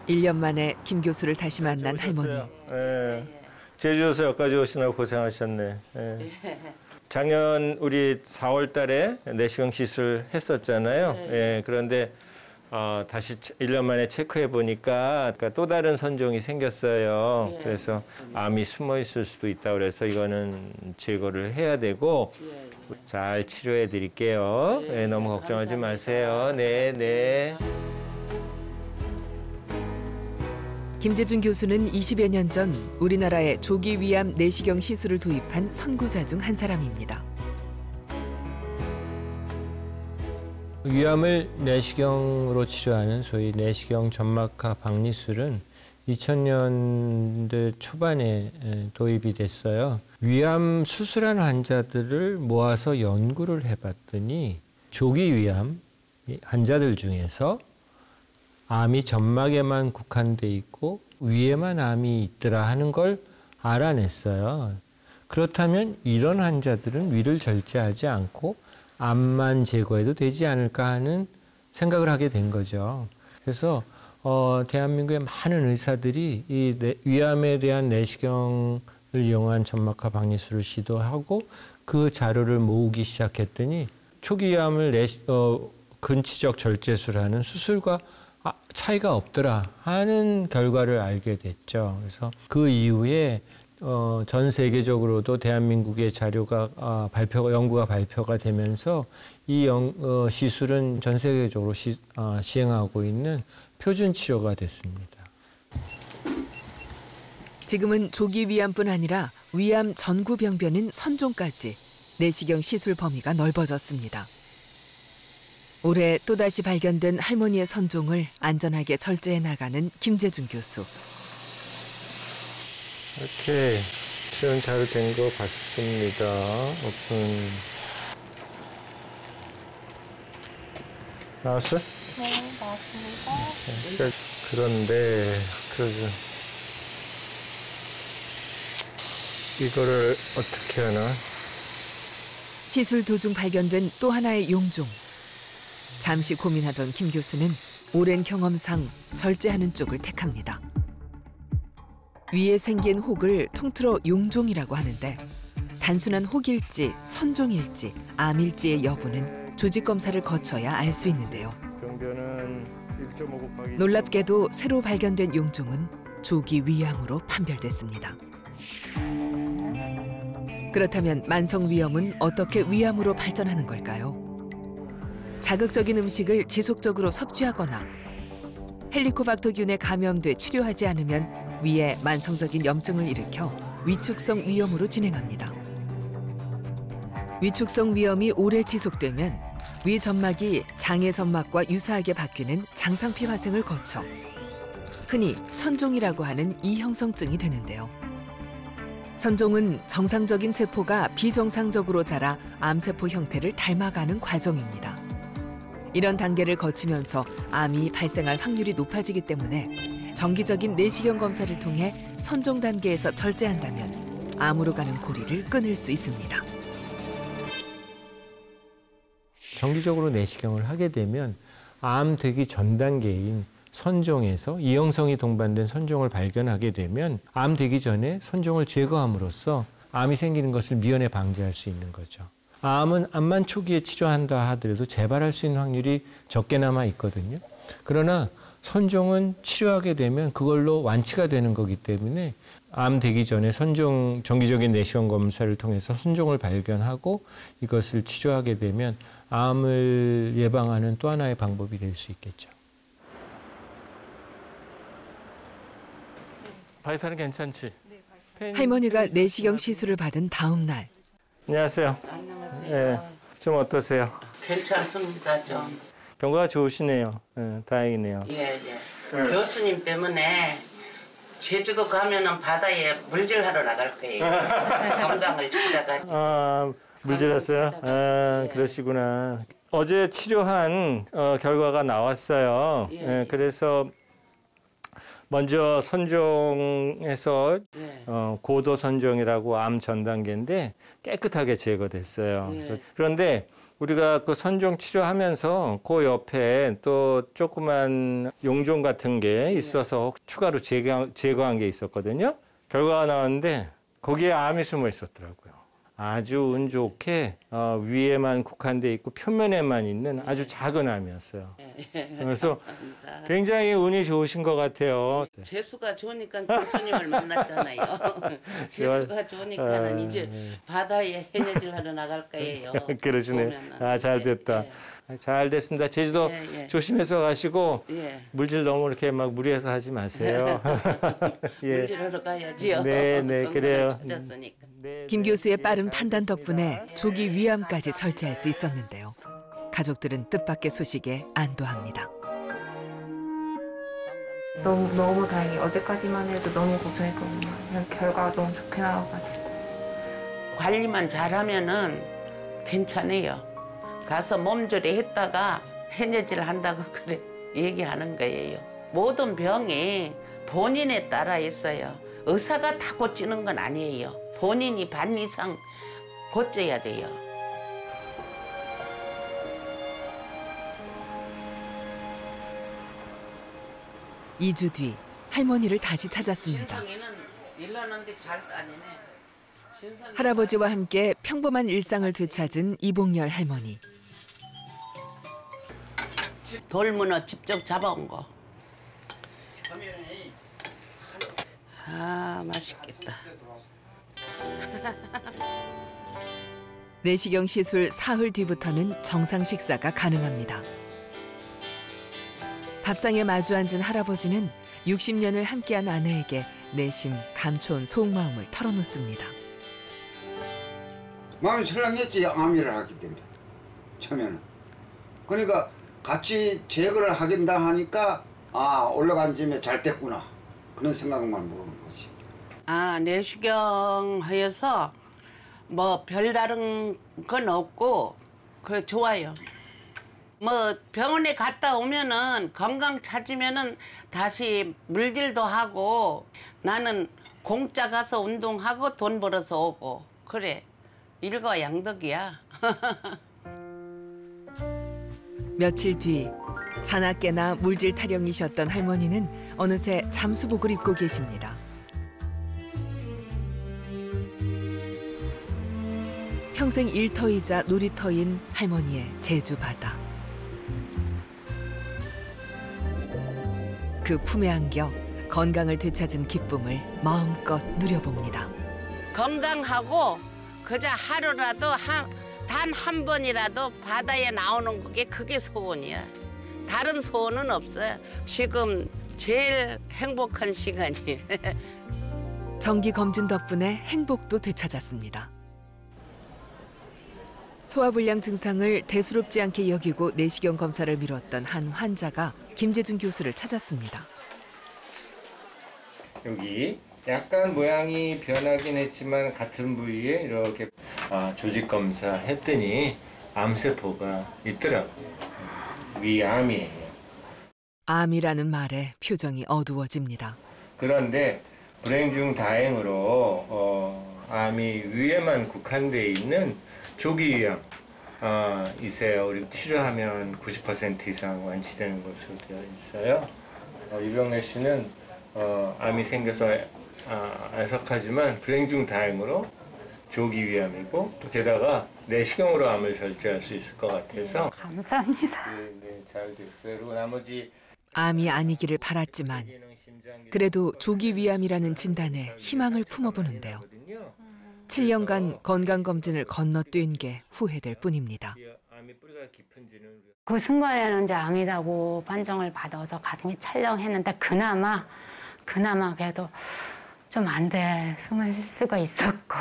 1년 만에 김 교수를 다시 만난 할머니. 예. 제주도에서 여기까지 오시느라 고생하셨네. 예. 작년 우리 4월 달에 내시경 시술 했었잖아요. 예. 그런데 다시 1년 만에 체크해 보니까 또 다른 선종이 생겼어요. 그래서 암이 숨어 있을 수도 있다 그래서 이거는 제거를 해야 되고 잘 치료해 드릴게요. 네, 너무 걱정하지 마세요. 네, 네. 김재준 교수는 20여 년 전 우리나라에 조기 위암 내시경 시술을 도입한 선구자 중 한 사람입니다. 위암을 내시경으로 치료하는 소위 내시경 점막하 박리술은 2000년대 초반에 도입이 됐어요. 위암 수술한 환자들을 모아서 연구를 해봤더니 조기 위암 환자들 중에서 암이 점막에만 국한돼 있고 위에만 암이 있더라 하는 걸 알아냈어요. 그렇다면 이런 환자들은 위를 절제하지 않고 암만 제거해도 되지 않을까 하는 생각을 하게 된 거죠. 그래서 대한민국의 많은 의사들이 이 위암에 대한 내시경을 이용한 점막하 박리술을 시도하고 그 자료를 모으기 시작했더니 초기 위암을 근치적 절제술하는 수술과 차이가 없더라 하는 결과를 알게 됐죠. 그래서 그 이후에 전 세계적으로도 대한민국의 자료가 연구가 발표가 되면서 이 시술은 전 세계적으로 시행하고 있는 표준 치료가 됐습니다. 지금은 조기 위암뿐 아니라 위암 전구 병변인 선종까지 내시경 시술 범위가 넓어졌습니다. 올해 또다시 발견된 할머니의 선종을 안전하게 절제해 나가는 김재준 교수. 이렇게 시연 잘 된 것 같습니다. 오픈. 나왔어요? 네, 나왔습니다. 그런데 이거를 어떻게 하나? 시술 도중 발견된 또 하나의 용종. 잠시 고민하던 김 교수는 오랜 경험상 절제하는 쪽을 택합니다. 위에 생긴 혹을 통틀어 용종이라고 하는데 단순한 혹일지 선종일지 암일지의 여부는 조직 검사를 거쳐야 알 수 있는데요. 병변은 1.5 곱하기 놀랍게도 새로 발견된 용종은 조기 위암으로 판별됐습니다. 그렇다면 만성 위염은 어떻게 위암으로 발전하는 걸까요? 자극적인 음식을 지속적으로 섭취하거나 헬리코박터균에 감염돼 치료하지 않으면 위에 만성적인 염증을 일으켜 위축성 위염으로 진행합니다. 위축성 위염이 오래 지속되면 위 점막이 장의 점막과 유사하게 바뀌는 장상피 화생을 거쳐 흔히 선종이라고 하는 이형성증이 되는데요. 선종은 정상적인 세포가 비정상적으로 자라 암세포 형태를 닮아가는 과정입니다. 이런 단계를 거치면서 암이 발생할 확률이 높아지기 때문에 정기적인 내시경 검사를 통해 선종 단계에서 절제한다면 암으로 가는 고리를 끊을 수 있습니다. 정기적으로 내시경을 하게 되면 암 되기 전 단계인 선종에서 이형성이 동반된 선종을 발견하게 되면 암 되기 전에 선종을 제거함으로써 암이 생기는 것을 미연에 방지할 수 있는 거죠. 암은 암만 초기에 치료한다 하더라도 재발할 수 있는 확률이 적게나마 있거든요. 그러나 선종은 치료하게 되면 그걸로 완치가 되는 거기 때문에 암 되기 전에 정기적인 내시경 검사를 통해서 선종을 발견하고 이것을 치료하게 되면 암을 예방하는 또 하나의 방법이 될 수 있겠죠. 바이탈은 괜찮지? 할머니가 내시경 시술을 받은 다음 날. 안녕하세요. 안녕하세요. 예, 좀 어떠세요? 괜찮습니다, 좀. 경과가 좋으시네요. 예, 다행이네요. 예. 교수님 때문에 제주도 가면은 바다에 물질하러 나갈 거예요. 건강을 찾아가지고. 물질했어요? 예. 그러시구나. 어제 치료한 결과가 나왔어요. 예. 그래서 먼저 선종해서 고도 선종이라고 암 전 단계인데 깨끗하게 제거됐어요. 예. 그런데 우리가 그 선종 치료하면서 그 옆에 또 조그만 용종 같은 게 있어서 추가로 제거한 게 있었거든요. 결과가 나왔는데 거기에 암이 숨어 있었더라고요. 아주 운 좋게 위에만 국한돼 있고 표면에만 있는 아주 작은 암이었어요. 그래서 굉장히 운이 좋으신 것 같아요. 재수가 좋으니까 교수님을 만났잖아요. 재수가 좋으니까는 이제 바다에 해녀질 하러 나갈 거예요. 그러시네. 아, 잘 됐다. 잘 됐습니다. 제주도 조심해서 가시고 물질 너무 이렇게 막 무리해서 하지 마세요. 물질하러 가야지요. 네, 그래요. 찾았으니까. 김 교수의 빠른 판단 덕분에 조기 위암까지 절제할 수 있었는데요. 가족들은 뜻밖의 소식에 안도합니다. 너무 다행히 어제까지만 해도 너무 걱정했거든요. 그냥 결과가 너무 좋게 나와가지고. 관리만 잘하면은 괜찮아요. 가서 몸조리 했다가 해녀질 한다고 그래 얘기하는 거예요. 모든 병이 본인에 따라 있어요. 의사가 다 고치는 건 아니에요. 본인이 반 이상 고쳐야 돼요. 이 주 뒤 할머니를 다시 찾았습니다. 신성이는 일하는데 잘 따니네. 할아버지와 함께 평범한 일상을 되찾은 이봉열 할머니. 돌문어 직접 잡아온 거. 아, 맛있겠다. 내시경 시술 사흘 뒤부터는 정상 식사가 가능합니다. 밥상에 마주 앉은 할아버지는 60년을 함께한 아내에게 내심 감춰온 속마음을 털어놓습니다. 마음이 설렁했지, 암이를 하기 때문에 처음에는. 그러니까 같이 제거를 하긴다 하니까 올라간 짐에 잘 됐구나 그런 생각만 먹은 거지. 내시경 하여서 뭐 별다른 건 없고 그 좋아요. 뭐 병원에 갔다 오면은 건강 찾으면은 다시 물질도 하고 나는 공짜 가서 운동하고 돈 벌어서 오고 그래 일거양득이야. 며칠 뒤 자나깨나 물질 타령이셨던 할머니는 어느새 잠수복을 입고 계십니다. 평생 일터이자 놀이터인 할머니의 제주 바다. 그 품에 안겨 건강을 되찾은 기쁨을 마음껏 누려봅니다. 건강하고 그저 하루라도 단 한 번이라도 바다에 나오는 그게 소원이야. 다른 소원은 없어요. 지금 제일 행복한 시간이에요. 정기 검진 덕분에 행복도 되찾았습니다. 소화불량 증상을 대수롭지 않게 여기고 내시경 검사를 미뤘던 한 환자가 김재준 교수를 찾았습니다. 여기 약간 모양이 변하긴 했지만 같은 부위에 이렇게 조직 검사 했더니 암세포가 있더라고요. 위암이에요. 암이라는 말에 표정이 어두워집니다. 그런데 불행 중 다행으로 암이 위에만 국한되어 있는 조기 위암 이세요. 우리 치료하면 90% 이상 완치되는 것으로 되어 있어요. 이병래 씨는 암이 생겨서 안석하지만 불행 중 다행으로 조기 위암이고 또 게다가 내시경으로 암을 절제할 수 있을 것 같아서 감사합니다. 네, 잘 됐어요. 그리고 나머지 암이 아니기를 바랐지만 그래도 조기 위암이라는 진단에 희망을 품어보는데요. 7년간 건강검진을 건너뛴 게 후회될 뿐입니다. 그 순간에는 이제 암이라고 판정을 받아서 가슴이 찰렁했는데 그나마 그래도 좀 안 돼 숨을 쉴 수가 있었고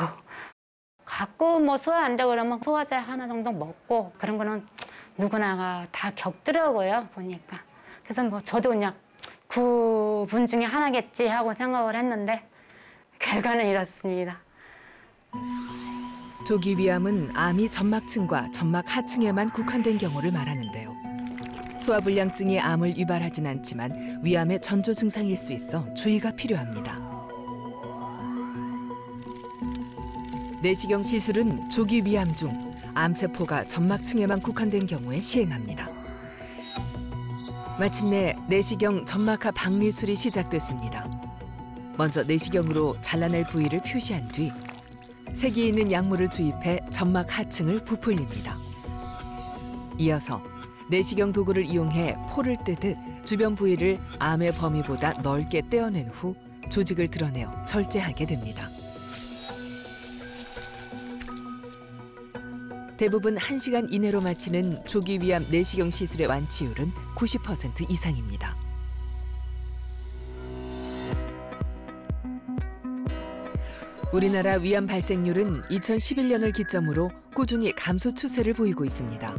가끔 뭐 소화 안 돼 그러면 소화제 하나 정도 먹고 그런 거는 누구나가 다 겪더라고요 보니까. 그래서 뭐 저도 그냥 9분 중에 하나겠지 하고 생각을 했는데 결과는 이렇습니다. 조기 위암은 암이 점막층과 점막 하층에만 국한된 경우를 말하는데요. 소화불량증이 암을 유발하진 않지만 위암의 전조 증상일 수 있어 주의가 필요합니다. 내시경 시술은 조기 위암 중 암세포가 점막층에만 국한된 경우에 시행합니다. 마침내 내시경 점막하 박리술이 시작됐습니다. 먼저 내시경으로 잘라낼 부위를 표시한 뒤 색이 있는 약물을 주입해 점막 하층을 부풀립니다. 이어서 내시경 도구를 이용해 포를 뜨듯 주변 부위를 암의 범위보다 넓게 떼어낸 후 조직을 드러내어 절제하게 됩니다. 대부분 1시간 이내로 마치는 조기 위암 내시경 시술의 완치율은 90% 이상입니다. 우리나라 위암 발생률은 2011년을 기점으로 꾸준히 감소 추세를 보이고 있습니다.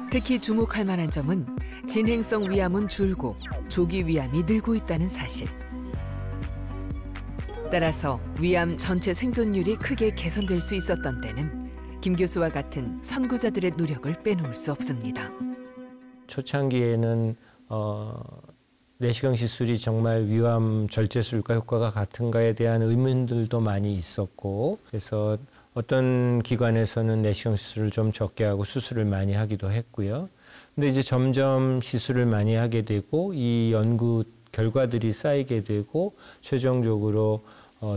특히 주목할 만한 점은 진행성 위암은 줄고 조기 위암이 늘고 있다는 사실. 따라서 위암 전체 생존율이 크게 개선될 수 있었던 때는 김 교수와 같은 선구자들의 노력을 빼놓을 수 없습니다. 초창기에는 내시경 시술이 정말 위암 절제술과 효과가 같은가에 대한 의문들도 많이 있었고, 그래서 어떤 기관에서는 내시경 시술을 좀 적게 하고 수술을 많이 하기도 했고요. 근데 이제 점점 시술을 많이 하게 되고 이 연구 결과들이 쌓이게 되고 최종적으로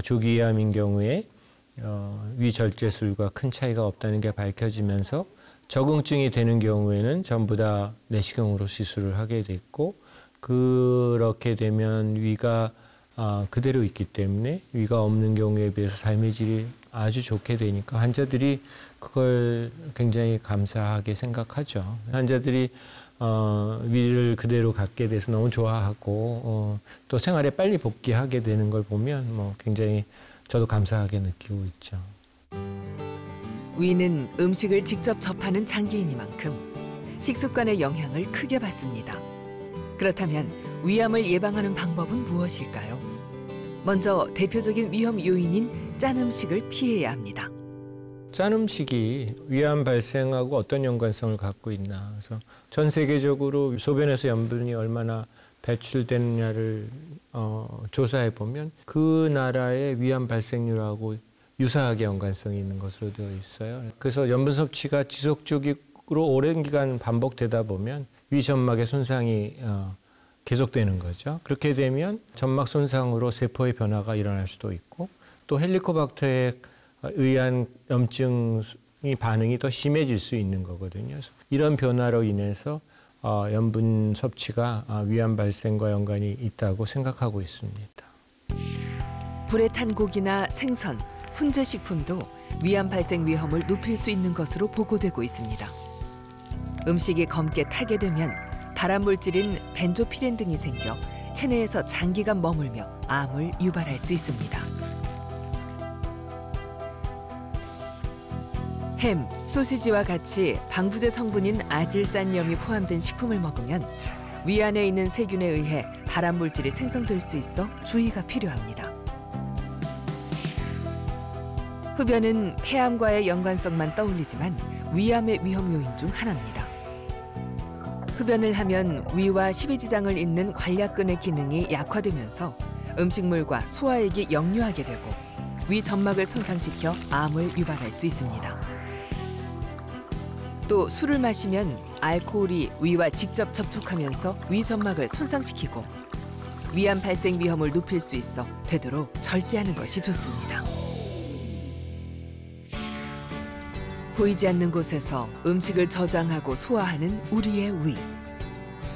조기 위암인 경우에 위절제술과 큰 차이가 없다는 게 밝혀지면서 적응증이 되는 경우에는 전부 다 내시경으로 시술을 하게 됐고, 그렇게 되면 위가 그대로 있기 때문에 위가 없는 경우에 비해서 삶의 질이 아주 좋게 되니까 환자들이 그걸 굉장히 감사하게 생각하죠. 환자들이 위를 그대로 갖게 돼서 너무 좋아하고 또 생활에 빨리 복귀하게 되는 걸 보면 뭐 굉장히 저도 감사하게 느끼고 있죠. 위는 음식을 직접 접하는 장기이니만큼 식습관의 영향을 크게 받습니다. 그렇다면 위암을 예방하는 방법은 무엇일까요? 먼저 대표적인 위험 요인인 짠 음식을 피해야 합니다. 짠 음식이 위암 발생하고 어떤 연관성을 갖고 있나. 그래서 전 세계적으로 소변에서 염분이 얼마나 배출되느냐를 조사해 보면 그 나라의 위암 발생률하고 유사하게 연관성이 있는 것으로 되어 있어요. 그래서 염분 섭취가 지속적으로 오랜 기간 반복되다 보면 위 점막의 손상이 계속되는 거죠. 그렇게 되면 점막 손상으로 세포의 변화가 일어날 수도 있고 또 헬리코박터에 의한 염증이 반응이 더 심해질 수 있는 거거든요. 그래서 이런 변화로 인해서 염분 섭취가 위암 발생과 연관이 있다고 생각하고 있습니다. 불에 탄 고기나 생선, 훈제 식품도 위암 발생 위험을 높일 수 있는 것으로 보고되고 있습니다. 음식이 검게 타게 되면 발암물질인 벤조피렌 등이 생겨 체내에서 장기간 머물며 암을 유발할 수 있습니다. 햄, 소시지와 같이 방부제 성분인 아질산염이 포함된 식품을 먹으면 위 안에 있는 세균에 의해 발암물질이 생성될 수 있어 주의가 필요합니다. 흡연은 폐암과의 연관성만 떠올리지만 위암의 위험 요인 중 하나입니다. 흡연을 하면 위와 십이지장을 잇는 관략근의 기능이 약화되면서 음식물과 소화액이 역류하게 되고 위 점막을 손상시켜 암을 유발할 수 있습니다. 또 술을 마시면 알코올이 위와 직접 접촉하면서 위 점막을 손상시키고 위암 발생 위험을 높일 수 있어 되도록 절제하는 것이 좋습니다. 보이지 않는 곳에서 음식을 저장하고 소화하는 우리의 위.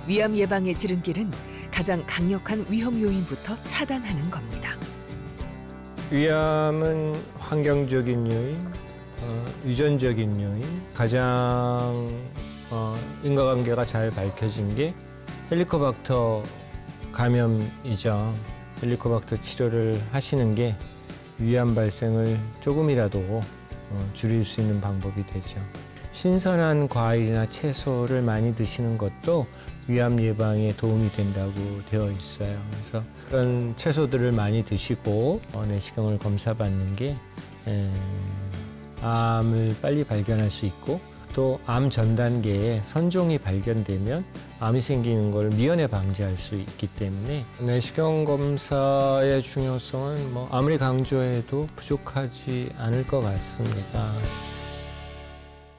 위암 예방의 지름길은 가장 강력한 위험 요인부터 차단하는 겁니다. 위암은 환경적인 요인, 유전적인 요인, 가장 인과관계가 잘 밝혀진 게 헬리코박터 감염이죠. 헬리코박터 치료를 하시는 게 위암 발생을 조금이라도 줄일 수 있는 방법이 되죠. 신선한 과일이나 채소를 많이 드시는 것도 위암 예방에 도움이 된다고 되어 있어요. 그래서 그런 채소들을 많이 드시고 내시경을 검사받는 게 암을 빨리 발견할 수 있고 또 암 전 단계에 선종이 발견되면 암이 생기는 걸 미연에 방지할 수 있기 때문에 내시경 검사의 중요성은 뭐 아무리 강조해도 부족하지 않을 것 같습니다.